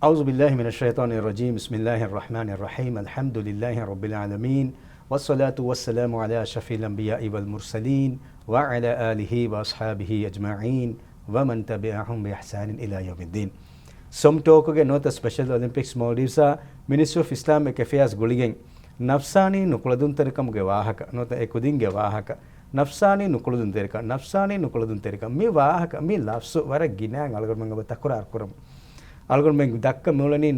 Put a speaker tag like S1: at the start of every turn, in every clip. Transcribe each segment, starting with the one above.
S1: أعوذ بالله من الشيطان الرجيم بسم الله الرحمن الرحيم الحمد لله رب العالمين والصلاة والسلام على أشرف الأنبياء والمرسلين وعلى آله وأصحابه أجمعين ومن تبعهم بإحسان إلى يوم الدين. Somtokuge not a special Olympics Maldives Ministry of Islamic Affairs Guligen Nafsani Nukuladun Terikam Gevahaka, not a Ekudin Gevahaka, Nafsani Nukuladun Terika, Nafsani Nukuladun Terika, Mi Vahaka, Mi Lafso, Vara Ginang, Algormanga Takura Kurum. Algormang Daka Mulani,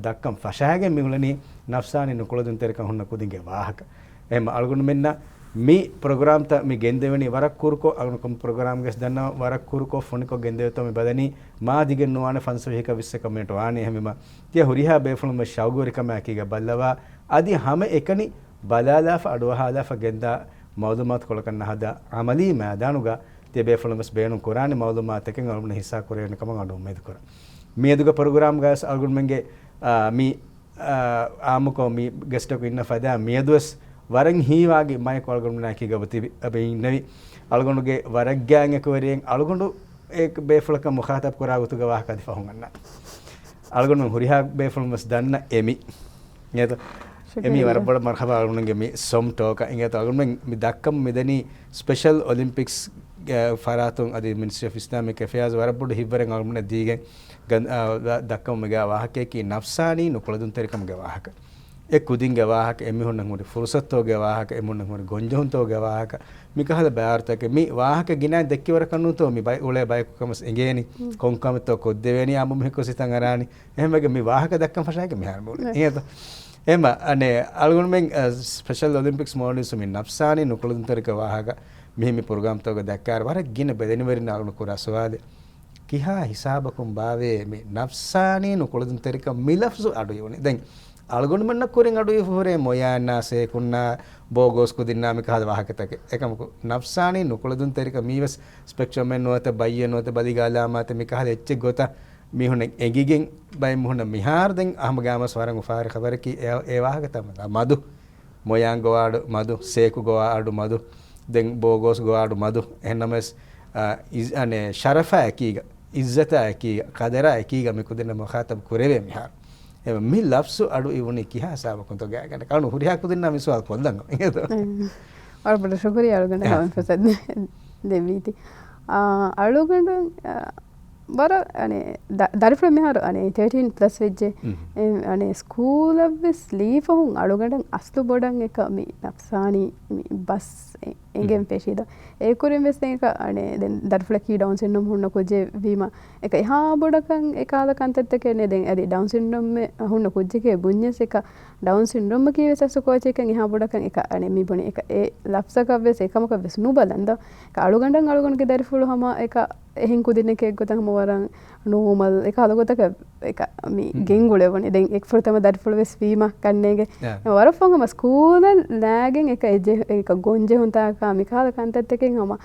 S1: Dakam Fashaga Mulani, Nafsani Nukuladun Terika Hunakudin Gevahaka. Algormena. Mi program ta mi gendevani warak kurko agunkom program ges danna warak kurko foniko gendeveto mi badani ma digen nuwana fansavika visse comment waane hemema tiya huriha befulum me shawgori kama akiga ballawa adi hame ekani balala fa adwahala fa genda mawdumat kolakanna hada amali madanuga tiya befulum mes beenu qur'ani mawdumat eken alumne hissa korene kama adu med kora mi eduga program gas algunmenge mi amuko mi guest ko inna fada mi edus ವರಂಗ್ ಹೀವಾಗಿ my ಕೊಳಗೊಂಡು ನಾಕಿ ಗಬತಿ Abe Navi ಅಳಗೊಂಡುಗೆ ವರಗ್ gang ಎಕವರಿಯಂಗ್ ಅಳಗೊಂಡು ಏಕ್ ಬೇಫಲಕ ಮುಖಾತಬ್ ಕೊರಾಗುತು ಗವಾಹ ಕದಿ ಫಹುಂಗನ್ನ ಅಳಗೊಂಡು ಹುರಿಹಾ ಬೇಫಲ ಮಸ್ ದನ್ನ ಎಮಿ ನೇತ ಎಮಿ ವರಬಡ Marhaba ಅಳಗೊಂಡುಗೆ me some ಟೋಕ ಇಂಗೇತ ಅಳಗೊಂಡು ಮಿ ದಕ್ಕಂ ಮಿದನಿ special Olympics ಫರಾತುಂ ಅದಿ ministry of Islamic affairs ವರಬಡ ಹಿಬ್ಬರಂಗ್ ಅಳಗೊಂಡು ದೀಗೆ ದಕ್ಕಂ ಮಿಗ ವಾಹಕೆ ಕಿ ನಫ್ಸಾನಿ ನುಕೊಳದುನ್ ತರಿಕಂ ಗವಾಹಕ एक कुदिंग गवाहक एमिहुन नंगुरी फुर्सत तो गवाहक एमुन नंगुरी गोंजोन तो गवाहक मी कहल बारत के मी वाहक गिना देक्की वर कन्नु तो मी बाय उले बाय कमस एंगेनी कोंकम तो कोद्देवेनी आमु मे को सितंग अरानी एहमगे मी वाहक दक्कम फशाय के मी हार बोले ए तो एमा अने अलगुन में स्पेशल ओलंपिक्स मॉडल सुमी नफसानी नुकुलुन तरिक वाहक मी प्रोग्राम तो दक्कार वर गिन बेदनी वरी नागुन कुरा सवाल किहा हिसाबकुम बावे मी नफसानी नुकुलुन तरिक मिलफ्सु अडु योनी दें algon manna koring adu hore moyanna se kunna bogos ku dinamika hada wahakatake ekamuko nafsani nukuladun terika miwas spectrum men nota bayya nota badigala mate mikahal ecche gota mihun egigen bay muhun mihar den ahmagama swarang ufar khabar ki e wahakata madu moyan goadu madu seku goadu madu den bogos goadu madu enames is ane sharafa akiga izzata akiga qadara akiga mikudena mukhatab kureve mihar mi lafsu adu ivuni kiha saba konto gagana kanu huriha kudinna miswal poldanga ingeto
S2: और बड़ा शुक्रिया अलगंड हम फसद देवीती अलगंड बरा अने दारिफ्र मेहर अने 13 plus Waje अने school of sleep हूं अलगंड असलु बोडंग एक मी नफसानी मी बस एंगेम पेशीद एकुरेम वेस एक अने देन दारिफ्र की डाउन सिंड्रोम हुन्न कुजे वीमा एक हा बोडकं एकाद कंतत के ने देन अदि डाउन सिंड्रोम में हुन्न कुजे के बुन्यस एक डाउन सिंड्रोम की वेस कोचे के हा बोडकं एक अने मी बने एक ए लफ्ज़ का वेस एकम का वेस नु बलंद अलगंड के दारिफ्र हम एक එහෙන් කුදින කෙක් ගොතන් මවරන් නෝමල් එක අලගොතක එක මි ගෙන්ගුලේ වනේ දැන් එක් ෆොර්තම දඩෆුල් වෙස් වීමක් කන්නේගේ වරෆංගම ස්කූල් ලෑගෙන් එක එජේ එක ගොන්ජේ හුන්තා කා මි කාල කන්තත් එකෙන් හම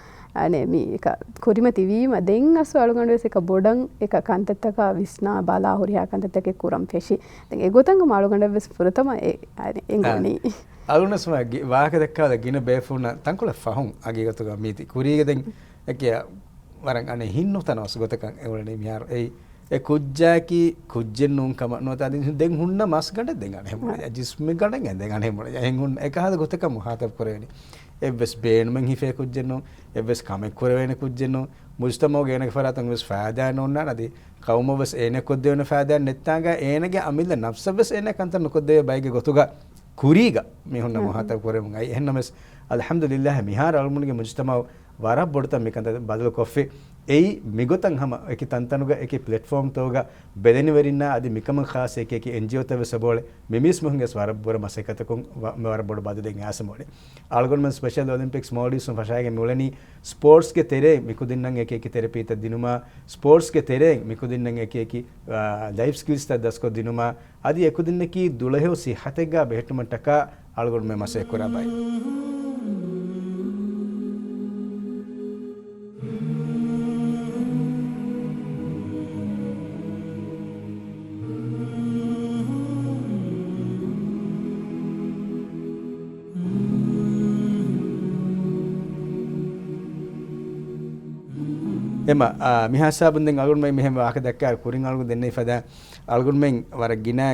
S2: අනේ මි එක කුරිමති වීම දෙන් අස අලගොන්ඩ වෙස් එක බොඩන් එක කන්තත් එක විස්නා බලා හොරියා කන්තත් එකේ කුරම් ෆෙෂි දැන් ඒ ගොතන් අලගොන්ඩ වෙස් ෆොර්තම ඒ එංගොනි
S1: අලුනස්ම වාහක දක්කාද ගින බේෆුන තංකුල ෆහුන් අගීගතුග මීති කුරීගෙ දැන් එකිය warang ane hinno tanos gotakan ewlane mihar e kujjaki kujjen nun kama no tadin den hunna mas ganda den ane hemona jisme ganda den ane hemona hen hun ekahada gotakam muhatab koreni evs been men hife kujjen no evs kame korene kujjen no mujtamo gene faratan ves faada nonna nadi qawmo ves ene koddevena faada nettaga enege amilla nafsabes ene kantan nokodde bayge gotuga kuriga me hunna muhatab korem ai hennames alhamdulillah mihar almunge mujtamo वारा बोड़ता मिकंत बदल coffee ए मिगोतंग हम एक तंतनुगा एक platform तोगा Bedni वरिना आदि मिकम खास एक NGO तवे सबोले मिमिस मुहंगे स्वार bore मसेकत को वारा बोड़ बादु देंगे आस मोड़े आलगोन में स्पेशल ओलंपिक्स मॉडल सुन फशाएगे मोलनी स्पोर्ट्स के तेरे मिकुदिन नंगे एक तेरे पीत दिनुमा स्पोर्ट्स के तेरे मिकुदिन नंगे एक लाइफ स्किल्स ता 10 को दिनुमा आदि एकुदिन की दुलहे सी हतेगा बेहटम टका आलगोन में मसे कोरा बाई එම මිහාසාබුන් දෙන් අලුගුන් මේ මෙහෙම වාක දැක්කා කුරින් අලුගුන් දෙන්නේ ෆදා අලුගුන් මෙන් වර ගිනා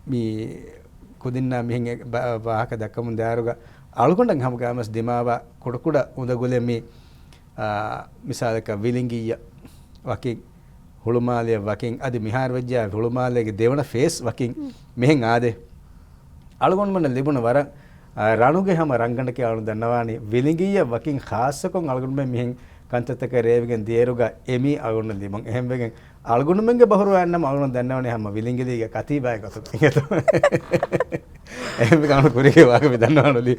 S1: මේ කුදින්නා මෙහෙන් වාක දැක්කමුන් දාරුග අලුගුන්ඩන් හැම ගාමස් දෙමාවා කුඩ උදගොලේ මේ මිසාලක විලිංගිය වකින් හුළුමාලය වකින් අද මිහාර වෙජ්ජා හුළුමාලයගේ දෙවන ෆේස් වකින් මෙහෙන් ආදේ අලුගොන් මන ලිබුණ වර රණුගේ හැම රංගණක අලු දන්නවානේ විලිංගිය වකින් ખાસකොන් අලුගොන් මෙහෙන් කන්තතක රේවගෙන් දියරුග එමි අලුගොන් ලිබන් එහෙම වෙගෙන් අලුගොන් මෙන්ගේ බහුරු යන්නම අලුගොන් දන්නවානේ හැම විලිංගිලිගේ කතිබාය කතු එහෙම ගාන කුරිගේ වාක විදන්නවලු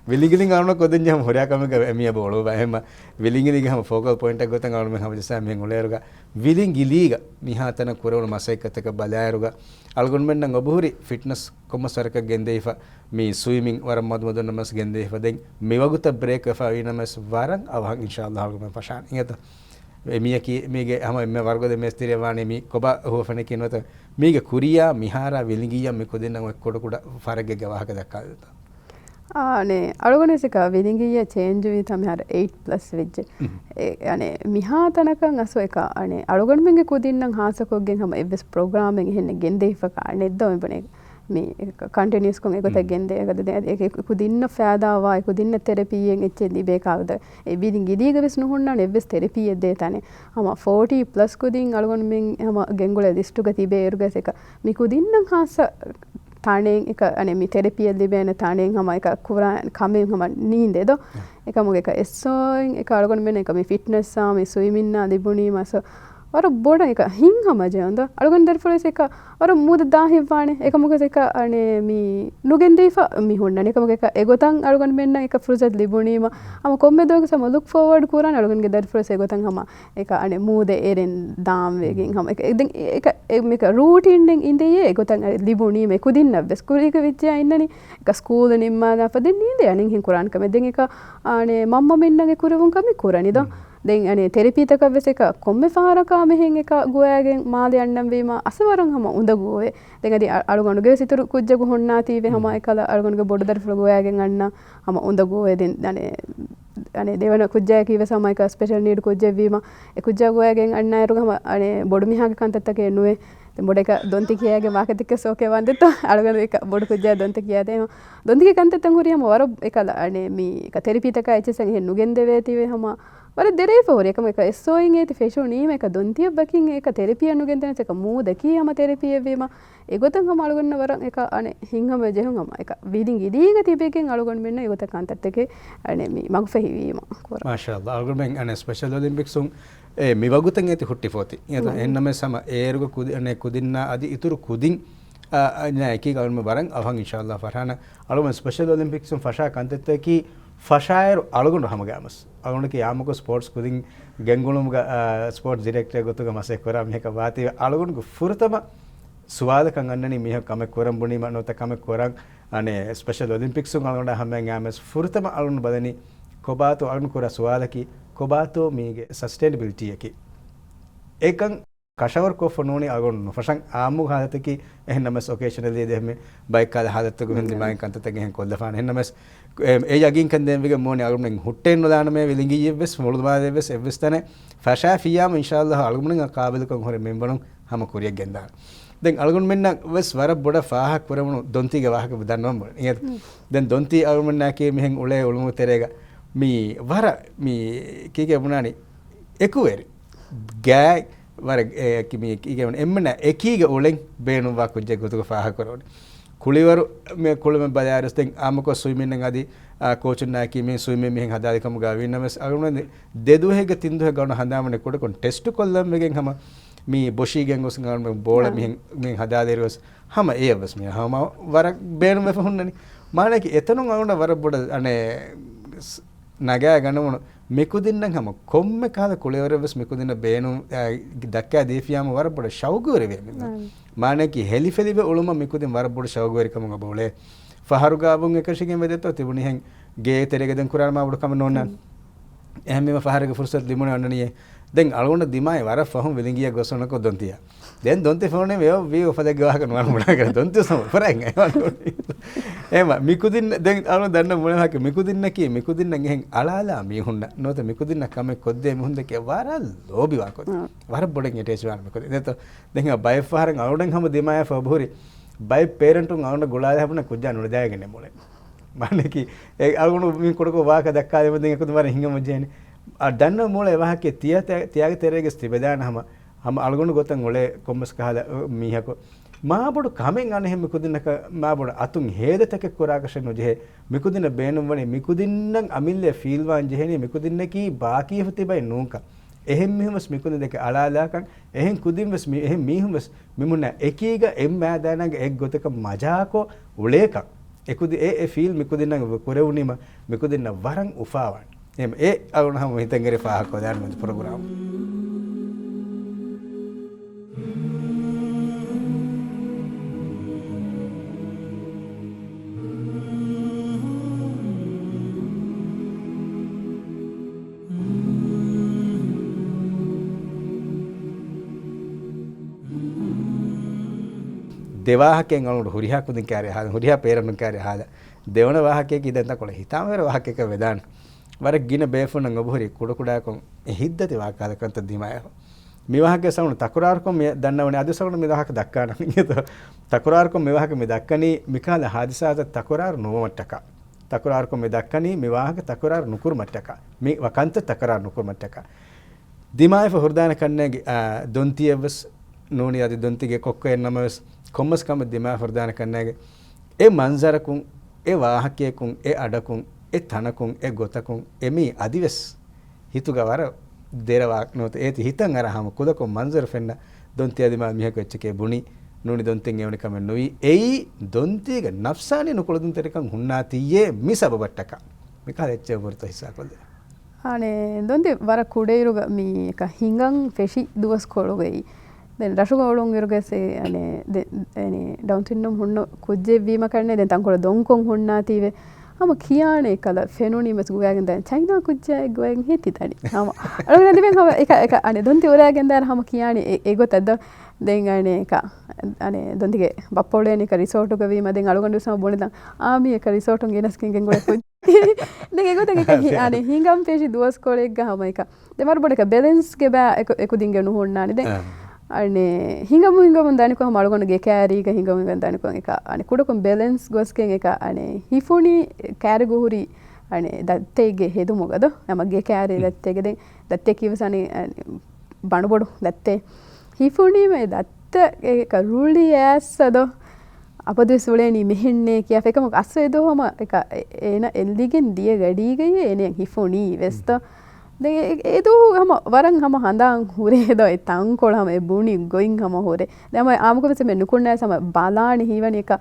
S1: විලිංගිලින් අලුගොන් කොදෙන් යම් හොරයාකමක එමිය බෝලෝ එහෙම විලිංගිලිගේ හැම ෆෝකල් පොයින්ට් එක ගොතන් අලුගොන් හැම දිසා මෙන් උලේරුග විලිංගිලිග මිහාතන කුරවල මසයිකතක බලායරුග අලුගොන් මෙන්න ඔබහුරි ෆිට්නස් කොමසරක ගෙන්දේෆා මේ ස්විමිಂಗ್ ವರ ಮದಮದ ನಮಸ್ ಗೆಂದೆ ಫದೆಂ ಮೇವಗುತ ಬ್ರೇಕ್ ಫಾವಿ ನಮಸ್ ವಾರಂ ಅವಹಂ ಇನ್ಶಾಅಲ್ಲಾಹ್ ಅಲ್ಗುಮ ಫಶಾನ್ ಇಂಗತ ಎಮಿಯಕಿ ಮೀಗೆ ಹಮ ಎಮ್ಮೆ ವರ್ಗದ ಮೇಸ್ತಿರೆ ವಾಣಿ ಮೀ ಕೊಬ ಹೋಫನೆ ಕಿನೋತ ಮೀಗೆ ಕುರಿಯಾ ಮಿಹಾರ ವಿಲಿಂಗಿಯ ಮಿ ಕೊದಿನ ಕೊಡ ಕೊಡ ಫರಗೆ ಗವಾಹಕ ದಕ್ಕಾದ
S2: අනේ අලුගුණේසික විලිංගිය චේන්ජ් වී තමයි අර 8+ වෙච්ච අනේ මිහාතනකන් අසෝ එක අනේ අලුගුණ මෙන්ගේ කුදින්නම් හාසකොග්ගෙන් හැම එවස් ප්‍රෝග්‍රෑමින් එහෙන්න ගෙන්දේෆක නෙද්දෝ මෙබනේ මේ කන්ටිනියස් කොන් එකත ගෙන්දේ එකද කුදින්න ෆෑදාවා කුදින්න තෙරපියෙන් එච්චෙදි බේකාවද ඒ විලිංගිදීග වෙස් නුහුන්නා නෙවස් තෙරපිය දෙ තනේ හැම 40+ කුදින් අලුගුණ මෙන් හැම ගෙන්ගොල දිස්ටුක තිබේ එරුගසක මි කුදින්නම් හාස ತಾಣೆಂಗ್ ಇಕ ಅನೆ ಮಿ ಥೆರಪಿಯಲ್ಲಿ ಬೇನೆ ತಾಣೆಂಗ್ ಹಮ ಇಕ ಕುರಾ ಕಮೆಂಗ್ ಹಮ ನೀಂದೆದೋ ಇಕ ಮುಗೆ ಇಕ ಎಸ್ಸೋಯಿಂಗ್ ಇಕ ಅಳಗೊಂಡು ಬೇನೆ ಇಕ ಮಿ ಫಿಟ್ನೆಸ್ ಆ ಮಿ ಸ್ವಿಮಿಂಗ್ ದಿಬುಣಿ ಮಸ ಅವರ ಬೋಡ ಇಕ ಹಿಂಗ್ ಹಮ ಜೆ ಅಂದ ಅಳಗೊಂಡು ದರ್ಫುಳಸ್ ಇಕ ಅವರ ಮೂದ ದಾಹಿವಾಣೆ ಇಕ ಮುಗೆ ಇಕ ಅನೆ ಮಿ ನುಗೆಂದೈಫ ಮಿ ಹುಣ್ಣನೆ ಇಕ ಮುಗೆ ಇಕ ಎಗೋತಂಗ್ ಅಳಗೊಂಡು ಬೇನೆ ಇಕ ಫ್ರುಜತ್ ದಿಬುಣಿ ಮ ಅಮ ಕೊಮ್ಮೆ ದೋಗ ಸಮ ಲುಕ್ ಫಾರ್ವರ್ಡ್ ಕುರಾನ್ ಅಳಗೊಂಡು ದರ್ಫುಳಸ್ ಎಗೋತಂಗ್ ಹಮ ಇಕ ಅನೆ ಮೂದೆ ಎರೆನ್ ದಾಮ್ ವೆಗಿಂಗ್ ಹಮ ಇಕ ಇಕ ರೂಟೀನ್ ಡೆಂಗ್ ಇಂದೆಯೇ ಎಗೋತಂಗ್ ದಿಬುಣಿ ಮೆ ಕುದಿನ್ನ ಬೆಸ್ ಕುರಿಕ ವಿದ್ಯಾ ಇನ್ನನಿ ಇಕ ಸ್ಕೂಲ್ ನಿಮ್ಮದ ಪದೆ ನೀಂದೆ ಅನಿಂಗ್ ಹಿಂಗ್ ಕುರಾನ್ ಕಮೆ ದೆಂಗ್ ಇಕ ಅನೆ ಮಮ್ಮ ಮೆನ್ನಗೆ ಕುರುವುಂ ಕಮಿ ಕುರಾನಿದೋ දැන් අනේ තෙරපීතක වෙස එක කොම්මේ ෆාරකා මෙහෙන් එක ගෝයාගෙන් මාළේ යන්නම් වීම අසවරන් හැම උඳ ගෝවේ දැන් අදී අලුගණුගේ සිතුරු කුජ්ජගු හොන්නා තීවේ හැම එකල අලුගණුගේ බොඩ දර්ෆල ගෝයාගෙන් අන්න හැම උඳ ගෝවේ දැන් අනේ දෙවන කුජ්ජය කීවේ සමයික ස්පෙෂල් නීඩ් කුජ්ජ වීම ඒ කුජ්ජ ගෝයාගෙන් අන්න අයරුග හැම අනේ බොඩ මිහාගේ කන්තත්තක එනුවේ දැන් බොඩ එක දොන්ති කියාගේ වාකතික සෝකේ වන්දෙත් අලුගණු එක බොඩ කුජ්ජය දොන්ති කියා දෙම දොන්තිගේ කන්තත්තන් හුරියම වර එකල අනේ මේ එක තෙරපීතක එච්චසන් එහෙ නුගෙන් දෙවේ තීවේ හැම වර දෙරේ ෆෝර එකම එක එස්සෝයින් ඒති ෆේෂෝ නීම එක දොන්තිය බකින් එක තෙරපිය නුගෙන් දෙන එක මූද කීයම තෙරපිය වීම ඒගොතන් හම අලුගන්න වර එක අනේ හින්හම ජෙහුම් හම එක වීදින් ඉදීග තිබෙකෙන් අලුගන්න මෙන්න ඒගොත කන්තත් එකේ අනේ මේ මග ෆෙහිවීම කොර
S1: මාෂාඅල්ලාහ් අලුගන්න මෙන් අනේ ස්පෙෂල් ඔලිම්පික්ස් උන් ඒ මිවගුතන් ඒති හුට්ටි ෆෝති එන්නම සම ඒරුග කුදින්නේ කුදින්නා අදි ඉතුරු කුදින් නෑ කී ගවන්න වරන් අවහන් ඉන්ෂාඅල්ලාහ් ෆරහාන අලුගන්න ස්පෙෂල් ඔලිම්පික්ස් උන් ෆෂා කන්තත් එකේ ಫಶಾಯರು ಅಳಗೊಂಡು ಹಮಗಾಮಸ್ ಅಳಗೊಂಡಕ್ಕೆ ಯಾಮಕೋ ಸ್ಪೋರ್ಟ್ಸ್ ಕುದಿಂಗ್ ಗೆಂಗುಳುಮ್ಗ ಸ್ಪೋರ್ಟ್ಸ್ ಡೈರೆಕ್ಟರ್ ಗೊತ್ತುಗ ಮಸೆ ಕೊರ ಮಿಹಕ ವಾತಿ ಅಳಗೊಂಡು ಫುರತಮ ಸುವಾದ ಕಂಗನ್ನನಿ ಮಿಹ ಕಮೆ ಕೊರಂ ಬುಣಿ ಮನೋತ ಕಮೆ ಕೊರಂ ಅನೆ ಸ್ಪೆಷಲ್ ಒಲಿಂಪಿಕ್ಸ್ ಅಳಗೊಂಡ ಹಮೆಂಗ್ ಆಮಸ್ ಫುರತಮ ಅಳಗೊಂಡು ಬದನಿ ಕೊಬಾತೋ ಅಳಗೊಂಡು ಕೊರ ಸುವಾದಕಿ ಕೊಬಾತೋ ಮೀಗೆ ಸಸ್ಟೈನಬಿಲಿಟಿ ಯಕಿ ಏಕಂ ಕಶವರ್ ಕೋ ಫನೋನಿ ಅಳಗೊಂಡು ಫಶಂ ಆಮು ಹಾದತಕಿ ಎಹನಮಸ್ ಒಕೇಶನಲಿ ದೇಹಮೆ ಬೈಕ್ ಕಾಲ ಹಾದತಕು ಹಿಂದಿ ಮೈ ಕಂತತಗೆ ಹೆಂ ಕೊಲ್ಲಫಾನ ಎಹನಮಸ್ ඒ යගින් කන්දෙන් විග මොනේ අලුමෙන් ಹುಟ್ಟෙන් නොදාන මේ විලිංගි යෙවස් මොළුදමාදේ වෙස් එවස්තනේ ෆෂා ෆියාම ඉන්ෂාල්ලාහ් අලුමෙන් කාබිලකම් හොරේ මෙම්බණුම් හැම කුරියක් ගෙන්දා දැන් අලුගුන් මෙන්න වෙස් වර බොඩ ෆාහක් කරමුණු දොන්තිගේ වාහක දන්නවම නේද දැන් දොන්ති අලුමෙන් නැකේ මෙහෙන් උලේ උළුමු තෙරේග මී වර මී කීකේ වුණානි එකුවෙරි ගෑ වර කිමි කීකේ වුණ එම්මන එකීගේ උලෙන් බේනුම් වා කුජ්ජේ ගොතුක ෆාහක් කරවනේ ಕುಳಿವರು ಮೇ ಕುಳಿಮೆ ಬದಾರಸ್ತೆಂ ಆಮಕೋ ಸ್ವಿಮಿಂಗ್ ಅದಿ ಕೋಚನ್ ನಾಕಿ ಮೇ ಸ್ವಿಮಿಂಗ್ ಮೆಹಂ ಹದಾದಿಕಮ್ ಗಾವಿ ನಮಸ್ ಅಗಣನೆ ದೆದು ಹೇಗೆ ತಿಂದು ಹೇಗೆ ಗಣ ಹಂದಾಮನೆ ಕೊಡಕೊಂಡು ಟೆಸ್ಟ್ ಕೊಲ್ಲಂ ಮೆಗೆಂ ಹಮ ಮೀ ಬೊಶಿಗೆಂ ಗೊಸ್ ಗಣ ಬೋಳ ಮೆಹಂ ಮೆಹಂ ಹದಾದಿರಸ್ ಹಮ ಏವಸ್ ಮೇ ಹಮ ವರ ಬೇನು ಮೆ ಫುನ್ನನಿ ಮಾನಕಿ ಎತನು ಅಗಣ ವರ ಬೊಡ ಅನೆ ನಗಾ ಗಣವನು ಮಿಕುದಿನ್ನಂ ಹಮ ಕೊಮ್ಮೆ ಕಾದ ಕುಳಿವರವಸ್ ಮಿಕುದಿನ್ನ ಬೇನು ದಕ್ಕಾ ದೇಫಿಯಾಮ ವರ ಬೊಡ ಶೌಗುರವೆ ಮಾನಕಿ ಹೆಲಿಫೆಲಿವೆ ಉಳುಮ ಮಿಕುದಿನ್ ವರ ಬೊಡ ಶೌಗುವರಿಕಮ ಬೋಳೆ ಫಹರುಗಾಬುಂ එකශිගෙන් වෙදෙතෝ තිබුණි හෙන් ගේ තෙරෙගෙදන් කුරාන මා බොඩ කම නොන්න එහෙම මේ ෆහරගේ ෆුර්සත් ලිමුනේ අන්නනියේ දැන් අලුගොන්න දිමායි වර ෆහම් වෙලින්ගිය ගොසනක දොන්තිය දැන් දොන්ති ෆෝනේ වේ වී උපදෙක් ගවහක නෝන මොනා කර දොන්ති සම පරංග එහෙම මිකුදින්න දැන් අලු දන්න මොනවාක මිකුදින්න කී මිකුදින්න ගෙන් අලාලා මිහුන්න නොත මිකුදින්න කම කොද්දේ මුහුන්ද කේ වර ලෝබි වාකොත් වර බොඩෙන් එටේස් වාන මිකුද දෙත දැන් බයි ෆහරන් අලුඩන් හැම දිමාය ෆබෝරි බයි පේරන්ටුන් අලුන ගොලා හැපුන කුජා නුල දායගෙන මොලේ මන්නේ ඒ අලුණු මි කොඩක වාක දක්කා දෙම දෙන් එකතු වර හිඟම ජේනේ දන්න මොලේ වාහකේ තියාගේ තෙරේගේ ස්තිබදාන හැම අලුගොන්න ගොතන් ඔලේ කොම්මස් කහලා මීහකෝ මාබොඩ කමෙන් අනේ මිකුදින්නක මාබොඩ අතුන් හේදතක කොරාකෂ නොජේ මිකුදින්න බේනුම් වනේ මිකුදින්නන් අමිල්ලේ ෆීල්වාන් ජෙහෙනේ මිකුදින්නකී බාකී හුතිබයි නූක එහෙම් මිහමස් මිකුදින්න දෙක අලාලාකන් එහෙන් කුදින්වස් එහෙන් මීහමස් මිමුන්න එකීග එම් මෑදානගේ එක් ගොතක මජාකෝ උලේක එකුදි ඒ ෆීල් මිකුදින්නන් කොරෙවුනිම මිකුදින්න වරන් උෆාවන් එම් ඒ අලුනහම හිතන් ගරේ ෆාහකෝ දාන මත ප්‍රෝග්‍රෑම් දෙවාහකෙන් අලුට හුරිහා කුදින් කාර්ය හාද හුරිහා පේරණු කාර්ය හාද දෙවන වාහකයක ඉඳන් තකොල හිතාම වර වාහකයක වෙදාන වර ගින බේෆුන ngobhuri කුඩ කුඩා කොන් හිද්දති වාකාද කන්ත දිමාය මේ වාහකේ සවුන තකුරාර කොන් මේ දන්නවනේ අද සවුන මේ වාහක දක්කාන නියත තකුරාර කොන් මේ වාහක මේ දක්කනි මිකාල හාදිසාත තකුරාර නොවමට්ටක තකුරාර කොන් මේ දක්කනි මේ වාහක තකුරාර නුකුර මට්ටක මේ වකන්ත තකුරාර නුකුර මට්ටක දිමාය ෆහුර්දාන කන්නේ දොන්තියවස් නෝනි අද දොන්තිගේ කොක්කේ නමස් කොම්මස් කම දිමා ෆර්දාන කන්නේගේ ඒ මන්සරකුන් ඒ වාහකයකුන් ඒ අඩකුන් ඒ තනකුන් ඒ ගොතකුන් එමි අදිවස් හිතුගවර දෙරවාක් නොත ඒති හිතන් අරහම කුදකො මන්සර ෆෙන්න දොන්තිය දිමා මිහක එච්චකේ බුණි නෝනි දොන්තෙන් එවන කම නොවි එයි දොන්තිගේ නෆ්සානි නුකොලදුන් තරකන් හුන්නා තියේ මිසබබට්ටක මිකාල එච්ච වර්ත හිසාකොල්ද
S2: අනේ දොන්ති වර කුඩේරුග මී එක හිඟන් ෆෙෂි දුවස් කොළුගෙයි දැන් රෂුගවලුන් ඉරුගසේ අනේ ඩවුන් සින්ඩ්‍රෝම් හොන්න කුජ්ජේ වීම කරන්නේ දැන් තංකොල දොන්කොන් හොන්නා තීවේ හම කියානේ කල ෆෙනෝනිමස් ගුවෑගෙන් දැන් චයිනා කුජ්ජේ ගුවෑගෙන් හිටි තනි හම අරගෙන දිවෙන් හම එක අනේ දොන්ති උරෑගෙන් දැන් හම කියානේ ඒගොත අද දැන් අනේ එක අනේ දොන්තිගේ බප්පෝලේ නික රිසෝට් එක වීම දැන් අලුගඬු සම බොනේ දැන් ආමි එක රිසෝට් එක ගෙනස් කින්ගෙන් ගොඩ දැන් ඒගොත එක අනේ හිඟම් පේෂි දුවස් කොලෙක් ගහම එක දෙමර බොඩ එක බැලන්ස් ගේ බෑ එක දින්ගෙන හොන්නානේ දැන් අනේ හිඟමු දානිකෝ මලගොන ගේ කෑරීක හිඟමු දානිකෝ එක අනේ කුඩකොම් බැලන්ස් ගොස්කෙන් එක අනේ හිෆුනි කෑරි ගුහුරි අනේ දත්තේගේ හෙදු මොකද යමගේ කෑරි දත්තේගේ දැන් දත්තේ කිවසනේ බණු බොඩු දත්තේ හිෆුනි මේ දත්ත එක රුලි ඇස්සද අපදෙස් වලේනි මෙහෙන්නේ කියා එකම අස්සෙදෝම එක එන එල්ලිගෙන් දිය ගඩීගේ එනේ හිෆුනි වෙස්ත ඒතු හම වරන් හම හඳන් හුරේද තංකොළ හම බුණි ගොයින් හම හොරේ දැම ආමකපස මෙ නුකුන්නෑ සම බලානි හීවන එක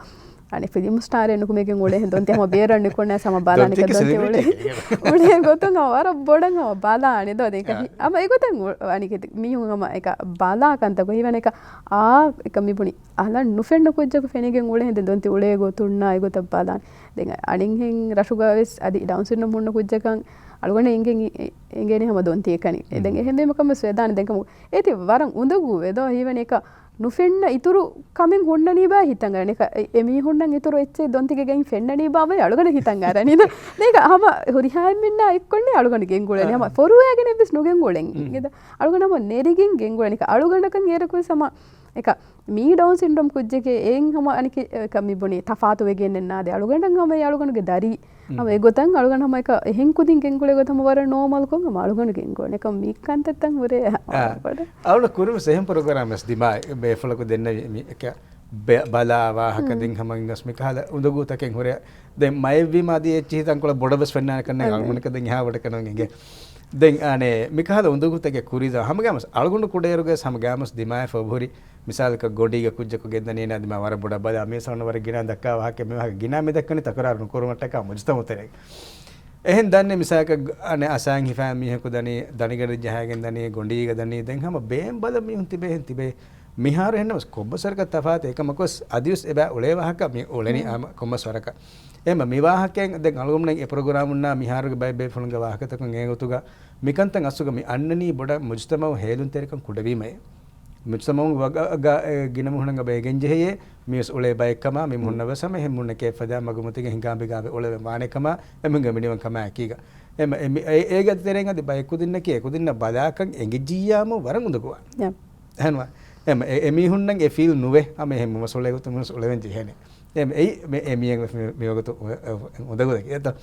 S2: අනේ ෆිල්ම් ස්ටාර් නුකුමකින් ඔලේ හෙන්දොන්ති හම බේරන් නුකුන්නෑ සම බලානි කදොන්ති ඔලේ ගොතන් වර බොඩන් හම බලානි දෝ දෙක අම ඒගොතන් අනික මිහුන් හම එක බලා කන්ත කොහිවන එක එක මිබුණි අහලන් නුෆෙන්න කොජ්ජක ෆෙනගෙන් ඔලේ හෙන්දොන්ති ඔලේ ගොතුන්නා ඒගොත බලාන දෙන් අඩින් හෙන් රෂුගාවෙස් අදි ඩවුන් සින්ඩ්‍රෝම් මුන්න කොජ්ජකන් අලුගොන එංගෙන හම දොන්තිය කනි එදැන් එහෙමකම ස්වේදාන දෙකමු ඒති වරන් උඳගු වෙදෝ හිවන එක නුෆෙන්න ඉතුරු කමෙන් හොන්නනී බා හිතන්ගරන එක එමි හොන්නන් ඉතුරු එච්චේ දොන්තිකගෙන් ෆෙන්නනී බව අලුගන හිතන්ගරනද ඒක හම හොරිහාමන්න එක්කොන්නේ අලුගන ගෙන්ගුලන හම ොරුවෑගෙන පිස් නොගෙන් ගොලෙන් ද අලුගනම නෙරගින් ගෙන්ගුලන එක අලුගනකන් ඒරකුව සම එක මී ඩවුන් සින්ඩ්‍රෝම් කුජ්ජකේ ඒන් හම අනික කමිබුණේ තෆාතුවගෙන්න්නාද අලුගඩන් හම අලුගනගේ දරී ඒ ගොතන් අලුගන හම එක එහෙන් කුදින් ගෙන්ගුලේ ගොතම වර නෝමල්කොන් අලුගන ගෙන්ගුලන එක මික්කන්තත්තන් හොරේ
S1: අවුල කුරුම සෙහම් ප්‍රෝග්‍රෑම්ස් දිමා බේෆලකු දෙන්න එක බලාවාහක දින් හම ඉංගස්මි කහල උඳගූතකෙන් හොරේ දැන් මයවි මාදී එච්චි තංකොල බොඩබස් වෙන්නා කරන අලුගනක දෙන් හාවට කනගේ දැන් අනේ මිකහද උඳගූතකේ කුරිද හමගමස් අලුගුණ කුඩේරුගේ සමගමස් දිමාය ෆබෝරි මිසාලක ගොඩිග කුජ්ජක ගෙන්දනේ නද ම වර බොඩ බද මේ සවන වර ගිනා දක්කා වාහක මේ වාහක ගිනා මේ දක්කනේ තකරාරු කුරුමට්ටක මුජතමුතරේ එහෙන් දන්නේ මිසාක අනේ අසං හිෆා මිහකු දනේ දනිගඩ ජහගෙන දනේ ගොඩිග දනේ දැන් හැම බේම් බල මිහුන් තිබේ මිහාර එන්නවස් කොබ්බසරක තෆාත එකමකොස් අදියුස් එබෑ ඔලේ වාහක මේ ඔලෙනි කොම්මස්වරක එම මේ වාහකෙන් දැන් අලුගොම්නේ ඒ ප්‍රෝග්‍රෑම් උන්නා මිහාරගේ බයි බේ ෆොලංග වාහක තකන් ඒ උතුග mikantan asuga mi annani boda mujtama helun terikam kudawime mujtama waga ginam hunanga begenjeheye mis ule baykama mi munna wasama hem munna ke fada magumutige hingambe gabe ule manekama emunga miniwan kama akiga em ega terenga de baykudinna ke kudinna badakan engijiyama warangunduwa hanwa em emi hunnan e feel nuwe ame hem masole gutu mus ule wenji hene em me emiyen me yogoto odagoda eta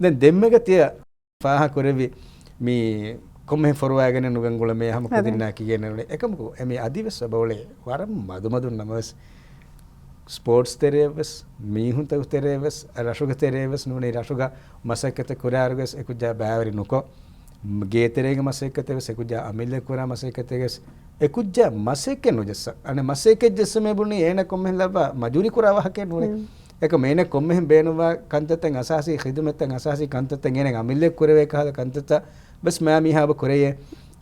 S1: den demmega tiya faha korevi mi komme forwaගෙන නුගංගොල මේ හැම කදින්නා කියනනේ එකමකෝ එමේ අදිවස බවලේ වරම් මදුමදුන් නමස් sports තෙරේවස් මීහුන් තෙරේවස් රෂුග තෙරේවස් නුනේ රෂුග මසකත කුරාරුගස් එකුජා බෑවරි නුකෝ ගේ තෙරේග මසකතවස් එකුජා අමිල්ල කුරා මසකතගස් එකුජා මසක නුජස්ස අනේ මසක ජස්සමේ බුනි එන komme ලබ මජුරි කුරා වහකේ නුනේ එක මේන komme බේනවා කන්තතෙන් අසාසි ඛිදමතෙන් අසාසි කන්තතෙන් එන අමිල්ල කුරවේ කහල කන්තත बस मैं मी हाब कोरेये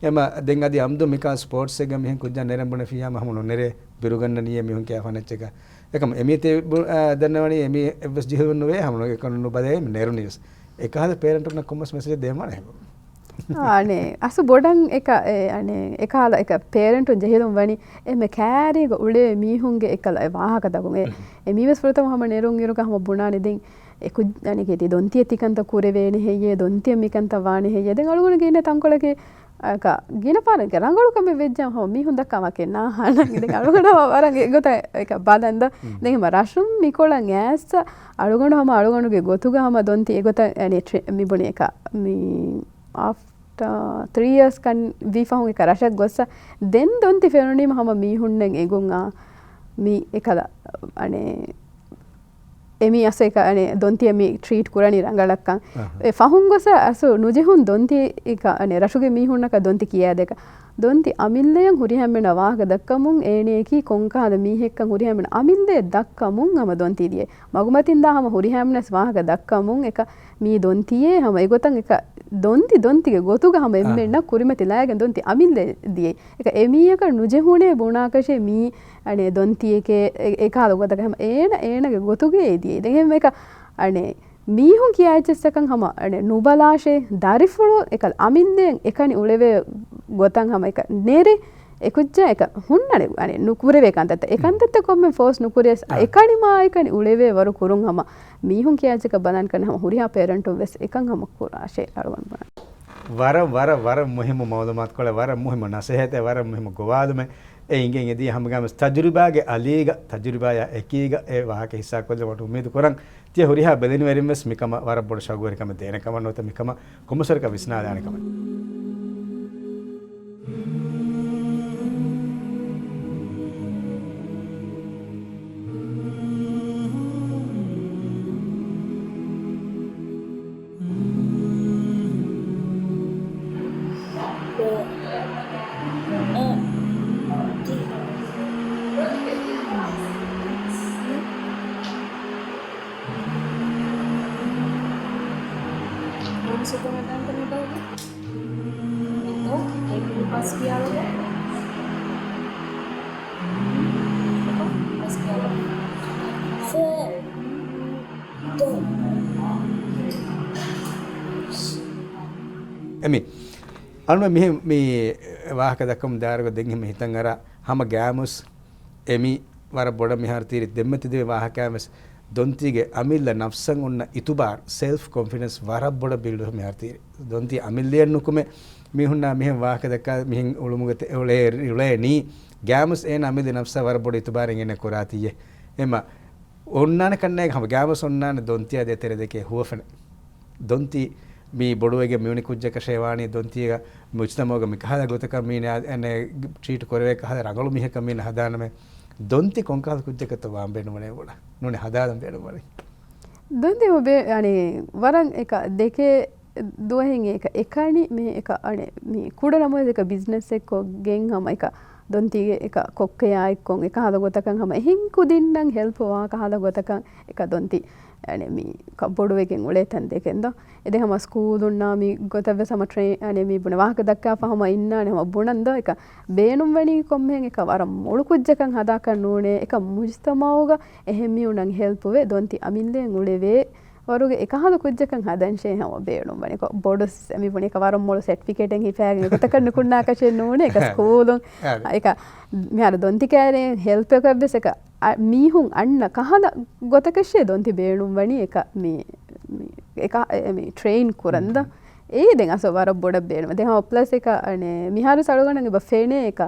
S1: एमा देंगा दी अमदो मिका स्पोर्ट्स से गम कुछ नेरंबुन फिया महमुन नेरे बिरुगन्न निये मिहुन क्या फनचेगा एकम एमीते दन्नवणी एमी बस जिहवन वे हमनो एकनु बदे नेरुनिस एकाद पेरेंट न कॉमर्स मैसेज देमा ने
S2: අනේ අස බොඩන් එක අනේ එකාල එක පේරන්ට් ජෙහෙලුම් වනි එමෙ කෑරිග උලේ මීහුන්ගේ එකල වාහක දගුන් ඒ මීවස් ප්‍රතම හැම නෙරුන් ඉරුක හැම බුණානේ දෙන් එකු අනේ කේති දොන්තිය තිකන්ත කුරේ වේනේ හෙයේ දොන්තිය මිකන්ත වානේ හෙයේ දෙන් අලුගුණ ගිනේ තංකොලගේ අක ගින පාරක රංගලු කම වෙජ්ජම් හො මීහුන් දක්කම කෙනා හානන් දෙන් අලුගුණ වරන් ගොත එක බදන්ද දෙන් හිම රෂුම් මිකොලන් ඇස්ස අලුගුණ හැම අලුගුණගේ ගොතුග හැම දොන්තිය ඒ ගොත අනේ මිබුණේ එක මී after 3 years kan vi fahun එක රෂක් ගොස්ස දෙන් දොන්ති ෆෙනුනීම හැම මීහුන්නෙන් එගුන් මී එකල අනේ එමි අස එක අනේ දොන්තිය මී ට්‍රීට් කුරණි රංගලක්කන් ඒ ෆහුන් ගොස අසු නුජෙහුන් දොන්ති එක අනේ රෂුගේ මීහුන්නක දොන්ති කියා දෙක දොන්ති අමිල්ලයන් හුරි හැම්මෙන වාහක දක්කමුන් ඒනේකි කොංකාද මීහෙක්කන් හුරි හැම්මෙන අමිල්ලේ දක්කමුන් හැම දොන්ති දියේ මගුමතින් දා හැම හුරි හැම්මනස් වාහක දක්කමුන් එක මී දොන්තියේ හැම ඒගොතන් එක දොන්තිගේ ගොතුග හැම එම්මෙන්න කුරිමති ලෑගෙන් දොන්ති අමිල්ලේ දියේ එක එමීයක නුජෙහුනේ බුණාකෂේ මී අනේ දොන්තියේකේ ඒකාල ගොතක හැම ඒනගේ ගොතුගේ දියේ දෙහෙම එක අනේ මීහුන් කියාච්චසකන් හැම අනේ නුබලාෂේ දරිෆුළු එක අමිල්ලෙන් එකනි උලෙවේ ගොතන් හැම එක නේරේ එකුච්චා එක හුන්නනේ අනේ නුකුරේ කන්තත එකන්තත කොම්මෙ ෆෝස් නුකුරේස් එකනි මායකනි උලෙවේ වරු කුරුන් හැම මීහුන් කියාච්චක බලන් කරන හැම හුරියා පේරන්ට් වෙස් එකන් හැම කුරාෂේ අරවන් බන
S1: වර මුහිම මෞලුමාත් කොල වර මුහිම නසහත වර මුහිම ගවාදම ඒ ඉංගෙන් එදී හැමගම තජරිබාගේ අලීග තජරිබාය එකීග ඒ වාහක හිස්සා කොල්ල වට උමේද කරන් තිය හුරියා බෙදෙන වෙරින්වස් මිකම වර බොඩ ශගුවරිකම දේනකම නොත මිකම කොමසරක විස්නාදානකම එමි අනුව මේ වාහක දක්කම දාරක දෙන්හිම හිතන් අර හැම ගෑමුස් එමි වර බොඩ මිහාර තීරි දෙම්මති දේ වාහකෑමස් දොන්තිගේ අමිල්ල නෆ්සන් ඔන්න ඉතුබාර් සෙල්ෆ් කොන්ෆිඩන්ස් වර බොඩ බිල්ඩ් මිහාර තීරි දොන්ති අමිල්ලියන් නුකුමේ මිහුන්නා මෙහෙම වාහක දක්කා මිහින් උළුමුගත උලේ නී ගෑමුස් එන අමිල්ල නෆ්ස වර බොඩ ඉතුබාරෙන් එන කොරාතියේ එම ඔන්නාන කන්නේ හැම ගෑමුස් ඔන්නාන දොන්තිය දෙතර දෙකේ හුවෆන දොන්ති මේ බොඩුවගේ මියුනි කුජ්ජක ශේවානි දොන්තියක මුච්තමෝග මිකහද ගොතක මීන එනේ ට්‍රීට් කරවේ කහද රගලු මිහක මීන හදානම දොන්ති කොංකාද කුජ්ජකත වාම්බෙනුමනේ වල නුනේ හදාදම් බෙනුමනේ
S2: දොන්ති ඔබේ අනේ වරන් එක දෙකේ දුවහෙන් එක එකනි මේ එක අනේ මේ කුඩ නම එක බිස්නස් එක ගෙන් හැම එක දොන්තිගේ එක කොක්කයා එක්කොන් එක හද ගොතකන් හැම එහෙන් කුදින්නම් හෙල්ප් වා කහද ගොතකන් එක දොන්ති අනේ මේ කබොඩුවකින් උලේ තන් දෙකෙන්ද එදේ හැම ස්කූල් දුන්නා මේ ගොතව සම ට්‍රේන් අනේ මේ බුණ වාහක දක්කා පහම ඉන්නානේ හැම බුණන්ද එක බේනුම් වැනි කොම්මෙන් එක වර මොළු කුජ්ජකන් හදා ගන්න ඕනේ එක මුජ්තමාවග එහෙම මියුණන් හෙල්ප් වේ දොන්ති අමින්දෙන් උලේ වේ ವರುಗೆ ಏಕಹಾದ ಕುಜ್ಜಕಂ ಹದಂಶೆ ಹವ ಬೇಣು ಬನೆ ಕೊ ಬೋರ್ಡಸ್ ಎಮಿ ಬನೆ ಕವಾರಂ ಮೊಳ ಸರ್ಟಿಫಿಕೇಟ್ ಎಂಗಿ ಫ್ಯಾಗ್ ಗೊತಕನ್ನು ಕುಣ್ಣಾಕಶೆ ನೂನೆ ಏಕ ಸ್ಕೂಲ್ ಏಕ ಮ್ಯಾರ ದೊಂತಿ ಕ್ಯಾರೆ ಹೆಲ್ಪ್ එක ಬೆಸ್ එක මීහුන් අන්න කහද ගොතකශය දොන්ති බේනුම් වනි එක මේ ට්‍රේන් කුරන්ද ඒ දෙන් අස වර බොඩ බේනුම දෙහම ප්ලස් එක අනේ මිහාරු සලගණගේ බෆේනේ එක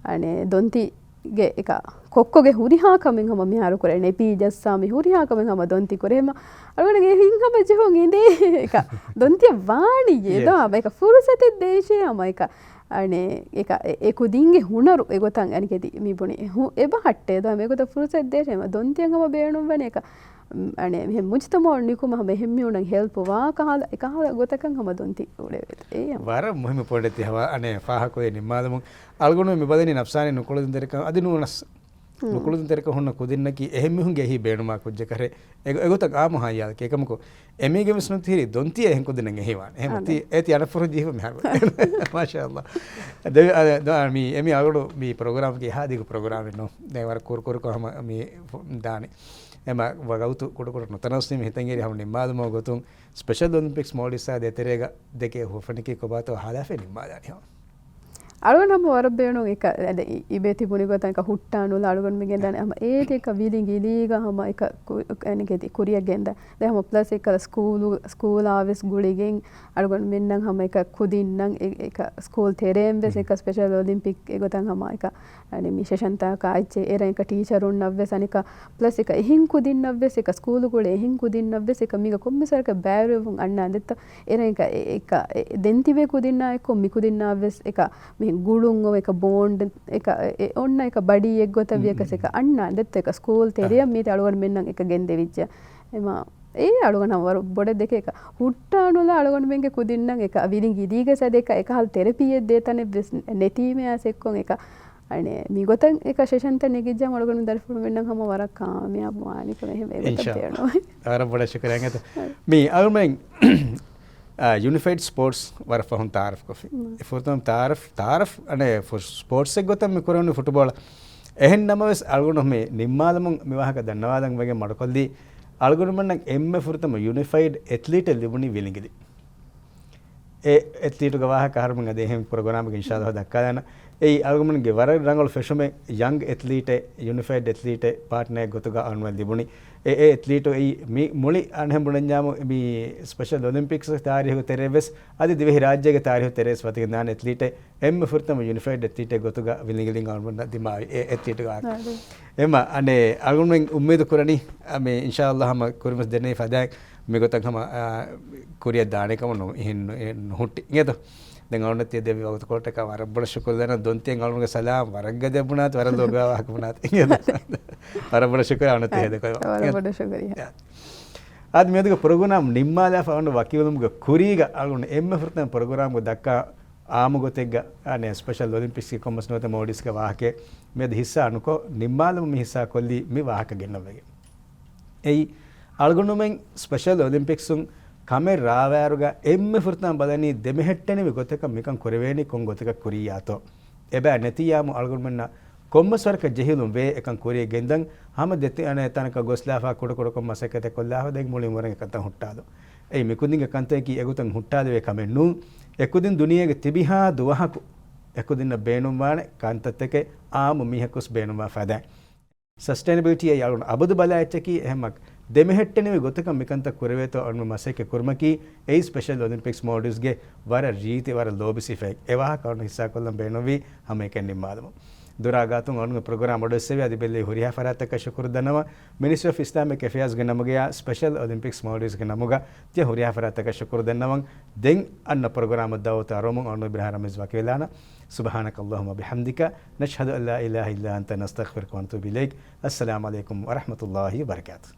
S2: අනේ දොන්තිගේ එක කොක්කොගේ හුරිහා කමෙන් හම මිහාරු කරේ නෙපී ජස්සාමි හුරිහා කමෙන් හම දොන්ති කරේම අලගණගේ හින්ගම ජෙහොන් ඉඳේ එක දොන්තිය වාණියේ දා එක ෆුරුසති දේශේ හම එක අනේ එක ඒකුදින්ගේ හුනරු එගොතන් අනිකෙදි මිබුනේ එබ හට්ටේ දා මේකත ෆුරුසති දේශේම දොන්තියන් හම බේනුම් වනේ එක අනේ මෙහෙ මුජ්තමෝ නිකුම හම හෙම්මි උණන් හෙල්ප් වා කහල එකහල ගොතකන් හම දොන්ති උඩේ ඒ
S1: වර මුහිම පොඩති හව අනේ ෆාහකෝ නිමාදමු අල්ගොනු මෙබදනි නෆ්සානේ නුකොලදින් දෙරක අදිනුනස් නුකොලදින් දෙරක හොන්න කුදින්නකි එහෙම්මි හුන්ගේ හි බේනුමා කුජ්ජ කරේ එගොතක ආමහායල් කේකමකෝ එමේගේ මිස්නු තිරි දොන්තිය එහෙන් කුදින්න එහිවාන එහෙමති ඒති අනෆුරු ජීව මෙහර මාෂාඅල්ලා දෙමි එමි අගොඩු මේ ප්‍රෝග්‍රෑම් කේ හාදික ප්‍රෝග්‍රෑම් නෝ දෙවර කුර කොහම මේ දානේ එම වගෞතු කොට නොතනස්නීම හිතංගේරි හම නිම්මාදමෝ ගොතුන් ස්පෙෂල් ඔලිම්පික්ස් මෝඩිසා දෙතරේග දෙකේ හොෆනිකි කොබාතෝ හාලාෆේ නිම්මාදානි හම
S2: අලුගනම වරබේනෝ එක ඉබේ තිබුණි ගොතන් එක හුට්ටානු අලුගන මිගෙන් දන හම ඒත එක විලින් ගිලීග හම එක එනකෙති කුරිය ගෙන්ද දැන් හම ප්ලස් එක ස්කූල් ආවස් ගුලිගෙන් අලුගන මෙන්නම් හම එක කුදින්නම් එක ස්කූල් තෙරෙම් වෙස් එක ස්පෙෂල් ඔලිම්පික් ගොතන් හම එක අනේ මිෂෂන්තා කායිචේ එර එක ටීචරුන් නව්වෙස් අනික ප්ලස් එක එහින් කුදින් නව්වෙස් එක ස්කූල් ගුලේ එහින් කුදින් නව්වෙස් එක මිග කොම්මිසරක බෑරෙවුන් අන්නා දෙත්ත එර එක දෙන්තිවේ කුදින්නා එක්ක මිකුදින්නා වෙස් එක ගුළුන් එක බෝන්ඩ් එක ඔන්න එක බඩි එක් ගොත වියකස එක අන්න දෙත් එක ස්කූල් තෙරිය මීට අලුගන් මෙන්නම් එක ගෙන් දෙවිච්ච එම ඒ අලුගන වර බොඩ දෙක එක හුට්ටානුල අලුගන් මෙන්ගේ කුදින්නම් එක විලින් ගිදීග සද එක එකහල් තෙරපියෙ දේතන නෙතීමේ ඇසෙක්කොන් එක අනේ මිගොතන් එක ශේෂන්ත නිගිජ්ජා අලුගන් දර්ෆුල් මෙන්නම් හැම වරක් කාමියාබ් මානික මෙහෙම ඒකට තේරෙනවා
S1: අර බොඩ ශුක්‍රයන් ඇත මේ අල්මෙන් यूनिफाइड स्पोर्ट्स वर फहम तारफ कोफी इफुतम तारफ अने स्पोर्ट्स से गोतम में कोरोन फुटबॉल එහෙන් නමවස් අල්ගොන මේ නිම්මාදම මෙවහක දන්නවාදන් වගේ මඩකොල්දී අල්ගොන මන්නක් එම්ම ෆුර්තම යුනිෆයිඩ් ඇත්ලීට් ලිබුණි විලිංගිලි ඒ ඇත්ලීට් ගවාහ කාර්මන් අද එහෙන් ප්‍රෝග්‍රෑම් එක ඉන්ෂාල්ලාහ් දක්කා යන ඒ අල්ගොමන්ගේ වර රංගල් ෆෙෂමේ යංග් ඇත්ලීට් යුනිෆයිඩ් ඇත්ලීට් පාර්ට්නර් ගොතුගා අන්වල් ලිබුණි ඒ ඇත්ලීට් ඒ මේ මොලි අන්හෙම්බුණන්ජාම මේ ස්පෙෂල් ඔලිම්පික්ස් තාරිහු තෙරෙවස් අද දිවෙහි රාජ්‍යගේ තාරිහු තෙරෙස් වතික දාන ඇත්ලීට් එම්ම ෆුර්තම යුනිෆයිඩ් ඇත්ලීට් ගොතුගා විලිංගිලින් අන්වන්න දිමාවි ඒ ඇත්ලීට් ගා එම අනේ අල්ගොමෙන් උම්මේද කරණි මේ ඉන්ෂාල්ලාහ් ම කුරිමස් දෙන්නේ ෆදාක් මේ ගොතකම කුරිය දානකම නො එහෙන් නොහුටි නේද දැන් අවුනත් දෙවි වගත කොට එක වර බොල ශුකල් දන දොන්තියෙන් අවුනගේ සලාම් වරග්ග දෙබුණාත් වර ලෝගාවක් වුණාත් නේද වර බොල ශුකල් අවුනත් හේද කොයි
S2: වර බොල ශුකරිය
S1: ආද මේදක ප්‍රෝග්‍රෑම් නිම්මාලා ෆවන්න වකිවලුම්ගේ කුරීග අලුන එම්ම ෆෘතම් ප්‍රෝග්‍රෑම් දක්කා ආමුගොතෙග්ග අනේ ස්පෙෂල් ඔලිම්පික්ස් කි කොමස් නොත මොඩිස්ක වාහකේ මේද හිස්සා අනුකෝ නිම්මාලම මේ හිස්සා කොල්ලි මේ වාහක ගෙන්නවගේ එයි අල්ගොනුමෙන් ස්පෙෂල් ඔලිම්පික්සුන් කමෙ රාවෑරුග එම්ම ෆෘතම් බදනී දෙමෙහෙට්ටෙනෙ ගොතක මිකන් කොරවේනි කොන් ගොතක කුරියාතෝ එබෑ නැතියාමු අල්ගොනුමෙන්න කොම්මස්වරක ජෙහිලුම් වේ එකන් කුරිය ගෙන්දන් හැම දෙති අනේ තනක ගොස්ලාෆා කුඩ කොම්මසකත කොල්ලාහ දෙක් මුලින් වරන් එකතන් හුට්ටාදෝ ඒ මිකුදින්ගේ කන්තේ කි එගුතන් හුට්ටාද වේ කමෙන් නු එකුදින් දුනියගේ තිබිහා දුවහකු එකුදින්න බේනුම් වානේ කන්තත් එක ආම මිහකුස් බේනුම් වා ෆදා සස්ටේනබිලිටි ය යලුන අබදු බලාච්චකි එහෙමක් දෙමෙහෙට්ටෙනෙ ගොතක මිකන්ත කුරවේතෝ අනුම මසෙක කුර්මකි ඒ ස්පෙෂල් ඔලිම්පික්ස් මොඩිස්ගේ වර රීති වර ලෝබිසිෆෙක් එවහ කවුන හිස්සා කොල්ලම් බේනොවි හැම එකෙන් නිමාදමු දුරාගාතුන් අනුම ප්‍රෝග්‍රෑම් ඔඩොස්සෙවි අදිබෙල්ලේ හුරියා ෆරාතක ශුක්‍ර දනව මිනිස්ට්‍රි ඔෆ් ඉස්ලාමික් අෆෙයර්ස් ගේ නමගයා ස්පෙෂල් ඔලිම්පික්ස් මොඩිස් ගේ නමගා තිය හුරියා ෆරාතක ශුක්‍ර දනවන් දෙන් අන්න ප්‍රෝග්‍රෑම් දවත අරමුන් අනු ඉබ්‍රාහිම් රමස් වකේලාන سبحانك اللهم وبحمدك نشهد أن لا إله إلا أنت نستغفرك ونتوب إليك السلام عليكم ورحمة الله وبركاته